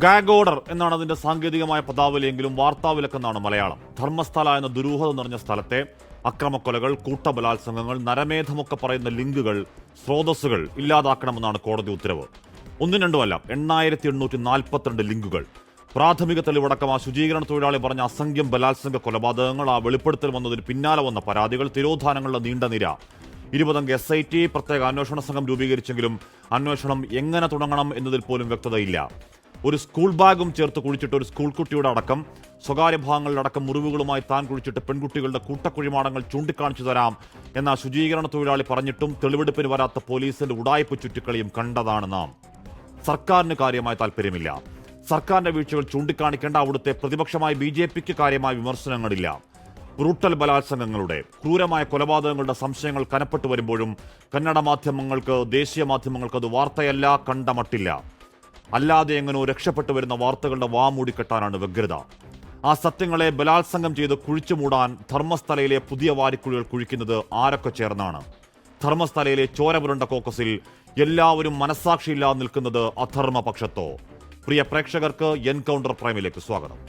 Gag order എന്നാണ് അതിന്റെ സാങ്കേതികമായ പദാവലിയെങ്കിലും വാർത്താവിലക്കെന്നാണ് മലയാളം. ധർമ്മസ്ഥല എന്ന ദുരൂഹത നിറഞ്ഞ സ്ഥലത്തെ അക്രമക്കൊലകൾ, കൂട്ടബലാത്സംഗങ്ങൾ, നരമേധമൊക്കെ പറയുന്ന ലിങ്കുകൾ, സ്രോതസ്സുകൾ ഇല്ലാതാക്കണമെന്നാണ് കോടതി ഉത്തരവ്. ഒന്നും രണ്ടുമല്ല, 8842 ലിങ്കുകൾ. പ്രാഥമിക തെളിവടക്കം ആ ശുചീകരണ തൊഴിലാളി പറഞ്ഞ അസംഖ്യം ബലാത്സംഗ കൊലപാതകങ്ങൾ, ആ വെളിപ്പെടുത്തൽ വന്നതിന് പിന്നാലെ വന്ന പരാതികൾ, തിരോധാനങ്ങളുടെ നീണ്ട നിര. 20 അംഗ SIT പ്രത്യേക അന്വേഷണ സംഘം രൂപീകരിച്ചെങ്കിലും അന്വേഷണം എങ്ങനെ തുടങ്ങണം എന്നതിൽ പോലും വ്യക്തതയില്ല. ഒരു സ്കൂൾ ബാഗും ചേർത്ത് കുഴിച്ചിട്ട് ഒരു സ്കൂൾ കുട്ടിയുടെ അടക്കം സ്വകാര്യ ഭാഗങ്ങളിലടക്കം മുറിവുകളുമായി താൻ കുഴിച്ചിട്ട് പെൺകുട്ടികളുടെ കൂട്ടക്കുഴിമാടങ്ങൾ ചൂണ്ടിക്കാണിച്ചു തരാം എന്ന ശുചീകരണ തൊഴിലാളി പറഞ്ഞിട്ടും തെളിവെടുപ്പിന് വരാത്ത പോലീസിന്റെ ഉടായ്പ ചുറ്റിക്കളിയും കണ്ടതാണ് നാം. സർക്കാരിന് കാര്യമായ താല്പര്യമില്ല. സർക്കാരിന്റെ വീഴ്ചകൾ ചൂണ്ടിക്കാണിക്കേണ്ട അവിടുത്തെ പ്രതിപക്ഷമായ BJPക്ക് കാര്യമായ വിമർശനങ്ങളില്ല. ബ്രൂട്ടൽ ബലാത്സംഗങ്ങളുടെ, ക്രൂരമായ കൊലപാതകങ്ങളുടെ സംശയങ്ങൾ കനപ്പെട്ടു വരുമ്പോഴും കന്നഡ മാധ്യമങ്ങൾക്ക്, ദേശീയ മാധ്യമങ്ങൾക്ക് അത് വാർത്തയല്ല, കണ്ട മട്ടില്ല. അല്ലാതെ എങ്ങനോ രക്ഷപ്പെട്ടു വരുന്ന വാർത്തകളുടെ വാമൂടിക്കെട്ടാനാണ് വ്യഗ്രത. ആ സത്യങ്ങളെ ബലാത്സംഗം ചെയ്ത് കുഴിച്ചു മൂടാൻ ധർമ്മസ്ഥലയിലെ പുതിയ വാരിക്കുഴികൾ കുഴിക്കുന്നത് ആരൊക്കെ ചേർന്നാണ്? ധർമ്മസ്ഥലയിലെ ചോരപുരണ്ട കോക്കസിൽ എല്ലാവരും മനസ്സാക്ഷിയില്ലാതെ നിൽക്കുന്നത് അധർമ്മ പക്ഷത്തോ? പ്രിയ പ്രേക്ഷകർക്ക് എൻകൗണ്ടർ പ്രൈമിലേക്ക് സ്വാഗതം.